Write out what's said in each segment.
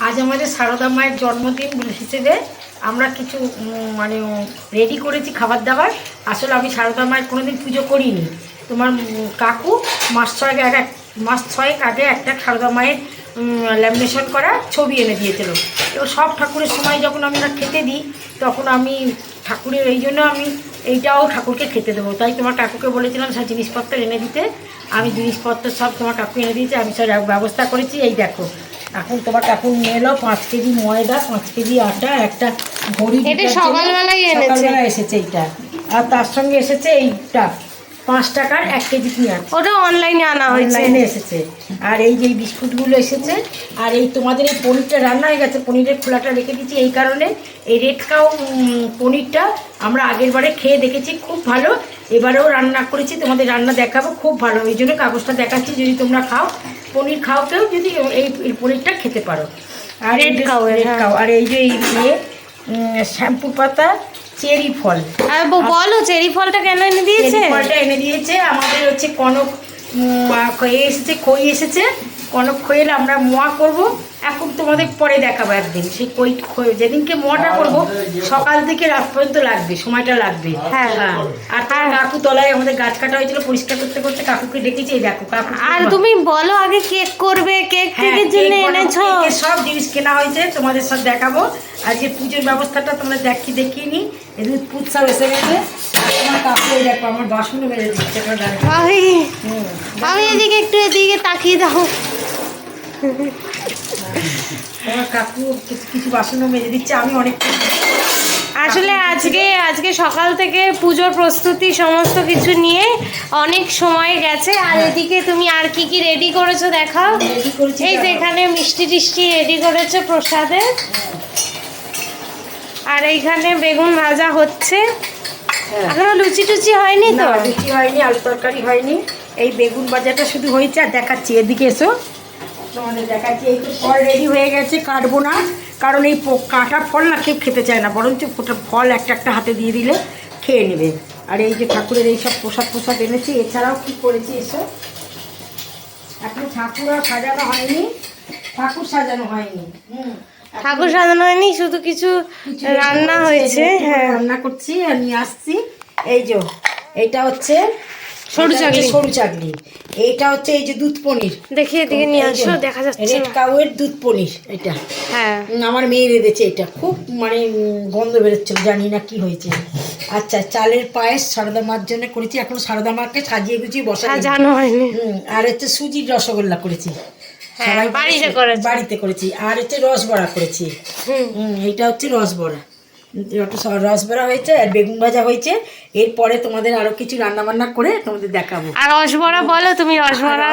আজ আমাদের সারদা মায়ের জন্মদিন হিসেবে আমরা কিছু মানে রেডি করেছি খাবার দাবার। আসলে আমি সারদা মায়ের কোনোদিন পুজো করিনি। তোমার কাকু মাস ছয়েক আগে একটা সারদা মায়ের ল্যামিনেশন করা ছবি এনে দিয়েছিল। তো সব ঠাকুরের সময় যখন আমরা খেতে দিই তখন আমি ঠাকুরের এই জন্য আমি এইটাও ঠাকুরকে খেতে দেবো। তাই তোমার কাকুকে বলেছিলাম সব জিনিসপত্র এনে দিতে। আমি জিনিসপত্র সব তোমার কাকু এনে দিয়েছে, আমি সব ব্যবস্থা করেছি। এই দেখো, এখন তোমার কাকু নিয়ে এলো 5 কেজি ময়দা, 5 কেজি আটা, একটা ঘড়ি। সকালবেলা এসেছে এইটা, আর তার সঙ্গে এসেছে এইটা 5 টাকার 1 কেজি পেঁয়াজ, ওটা অনলাইনে আনা হয়েছে, অনলাইনে এসেছে। আর এই যে বিস্কুটগুলো এসেছে। আর এই তোমাদের এই পনিরটা রান্না হয়ে গেছে, পনিরের খোলাটা রেখে দিচ্ছি এই কারণে। এই রেড কাউ পনিরটা আমরা আগের বারে খেয়ে দেখেছি, খুব ভালো। এবারেও রান্না করেছি, তোমাদের রান্না দেখাবো, খুব ভালো। এই জন্য কাগজটা দেখাচ্ছি, যদি তোমরা খাও, পনির খাও কেউ, যদি এই পনিরটা খেতে পারো। আর রেড কাউ, আর এই যে শ্যাম্পু পাতা, চেরি ফল। বলো চেরি ফলটা কেন এনে দিয়েছে? চেরি ফলটা এনে দিয়েছে আমাদের হচ্ছে কনক এসেছে, খই এসেছে। কনক খইয়ের আমরা মোয়া করব। এখন তোমাদের পরে দেখাবো একদিন সেই খই যেদিনকে মোয়াটা করবো সকাল থেকে রাত পর্যন্ত লাগবে, সময়টা লাগবে। হ্যাঁ। আর তার কাকু তলায় আমাদের গাছ কাটা হয়েছিল, পরিষ্কার করতে করতে কাকুকে ডেকেছি। এই দেখো কাকু। আর তুমি বলো আগে কেক করবে, কেক কেকের জন্য এনেছো? সব জিনিস কেনা হয়েছে, তোমাদের সব দেখাবো। আর যে পুজোর ব্যবস্থাটা তোমরা দেখিয়ে নি। এদিকে পুৎসাও এসে গেছে। তোমার কাকু এই দেখো আমার বাসনও মেরে দিচ্ছে। আমি একটু এদিকে তাকিয়ে দাও। তোমার কাকু কিছু বাসনও মেরে দিচ্ছে, আমি অনেক। আসলে আজকে সকাল থেকে পুজোর প্রস্তুতি সমস্ত কিছু নিয়ে অনেক সময় গেছে। আর এদিকে তুমি আর কি কি রেডি করেছো দেখাও। এই যে এখানে মিষ্টি টিষ্টি রেডি করেছো প্রসাদে। আর এইখানে বেগুন ভাজা হচ্ছে। এখনো লুচি টুচি হয়নি তো? লুচি হয়নি, আলু তরকারি হয়নি। এই বেগুন ভাজাটা শুধু হয়েছে। আর দেখাচ্ছি, এদিকে এসো, তোমাদের দেখাচ্ছি। এই তো ফল রেডি হয়ে গেছে, কাটবো না, কারণ এই কাটা ফল না কেউ খেতে চায় না, বরঞ্চ ফল একটা হাতে দিয়ে দিলে খেয়ে নেবে। আর এই যে ঠাকুরের এইসব প্রসাদ এনেছি। এছাড়াও কি করেছি এসো, এখন ঠাকুর আর সাজানো হয়নি, ঠাকুর সাজানো হয়নি। ঠাকুর সাজানো হয়নি, শুধু কিছু রান্না হয়েছে। হ্যাঁ, রান্না করছি আর নিয়ে আসছি। এই যে এইটা হচ্ছে সরু চাকলি, এইটা হচ্ছে এই যে দুধ পনির। দেখি এদিকে নিয়ে আসো, দেখা যাচ্ছে রেড কাউয়ের দুধ পনির। এটা হ্যাঁ আমার মেয়ে রেঁধেছে। এটা খুব মানে গন্ধ বেরোচ্ছিল, জানি না কি হয়েছে। আচ্ছা, চালের পায়েস সারদা মার জন্য করেছি। এখন সারদা মাকে সাজিয়ে গুছিয়ে সাজানো হয়নি। আর হচ্ছে সুজির রসগোল্লা করেছি, সবাই বাড়িতে করেছি। আর হচ্ছে রসবড়া করেছি। এইটা হচ্ছে রসবড়া হয়েছে। আর বেগুন ভাজা হয়েছে। এরপরে তোমাদের আরো কিছু রান্না বান্না করে তোমাদের দেখাবো। আর রসবড়া বলো, তুমি রসবড়া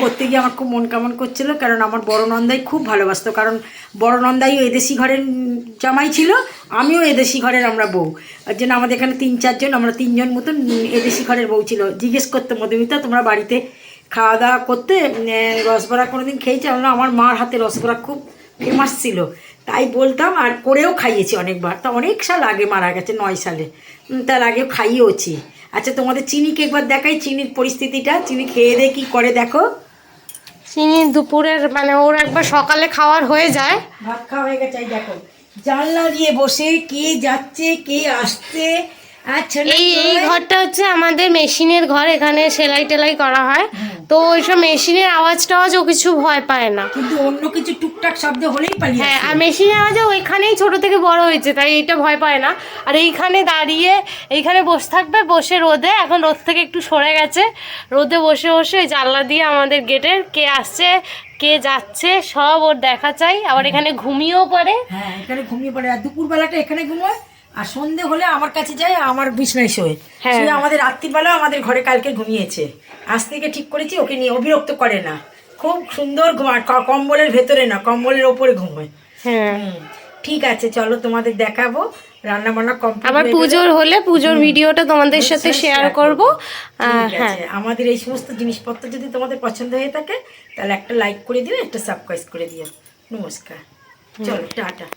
করতে গিয়ে আমার খুব মন কেমন করছিল, কারণ আমার বড় নন্দাই খুব ভালোবাসতো। কারণ বড় নন্দাইও এদেশি ঘরের জামাই ছিল, আমিও এদেশি ঘরের আমরা বউ। আর জন্য আমাদের এখানে 3-4 জন, আমরা 3 জন মতন এদেশি ঘরের বউ ছিল। জিজ্ঞেস করতে মধুমিতা তোমরা বাড়িতে খাওয়া দাওয়া করতে রসবড়া কোনোদিন খেয়েছি? আমার মার হাতে রসবড়া খুব ফেমাস ছিল, তাই বলতাম। আর করেও খাইয়েছি অনেকবার। তা অনেক সাল আগে, মারা গেছে 9 সালে, তার আগেও খাইয়েওছি। আচ্ছা, তোমাদের চিনিকে একবার দেখাই, চিনির পরিস্থিতিটা। চিনি খেয়ে দিয়ে কী করে দেখো। চিনি দুপুরের মানে ওর একবার সকালে খাওয়ার হয়ে যায়, ভাত খাওয়া হয়ে গেছে। দেখো জানলা দিয়ে বসে কে যাচ্ছে কে আসছে। আচ্ছা, এই ঘরটা হচ্ছে আমাদের মেশিনের ঘর, এখানে সেলাই টেলাই করা হয়। তো ওইসব মেশিনের আওয়াজ টাওয়াজ ও কিছু ভয় পায় না, কিন্তু অন্য কিছু টুকটাক শব্দ হলেই পালিয়ে। হ্যাঁ, আর মেশিনের আওয়াজ ওইখানেই ছোট থেকে বড় হয়েছে, তাই এটা ভয় পায় না। আর এইখানে দাঁড়িয়ে এইখানে বসে থাকবে, বসে রোদে, এখন রোদ থেকে একটু সরে গেছে, রোদে বসে বসে জানলা দিয়ে আমাদের গেটের কে আসছে কে যাচ্ছে সব ওর দেখা চাই। আবার এখানে ঘুমিয়েও পড়ে। হ্যাঁ, এখানে ঘুমিয়ে পড়ে। আর দুপুরবেলাটা এখানে ঘুমোয়। আর সন্ধে হলে আমার কাছে যায়, আমার বিছনায় শোয়। সে আমাদের রাত্রিবেলা আমাদের ঘরে কালকে ঘুমিয়েছে। আজ থেকে ঠিক করেছি ওকে নিয়ে, অবিরক্ত করে না, খুব সুন্দর ঘুমায়। কম্বলের ভেতরে না, কম্বলের ওপরে ঘুমোয়। হ্যাঁ, ঠিক আছে, চলো তোমাদের দেখাবো রান্না বান্না কমপ্লিট। আবার পুজোর হলে পুজোর ভিডিওটা তোমাদের সাথে শেয়ার করব। হ্যাঁ, আমাদের এই সমস্ত জিনিসপত্র যদি তোমাদের পছন্দ হয়ে থাকে তাহলে একটা লাইক করে দিও, একটা সাবস্ক্রাইব করে দিও। নমস্কার, চলো টাটা।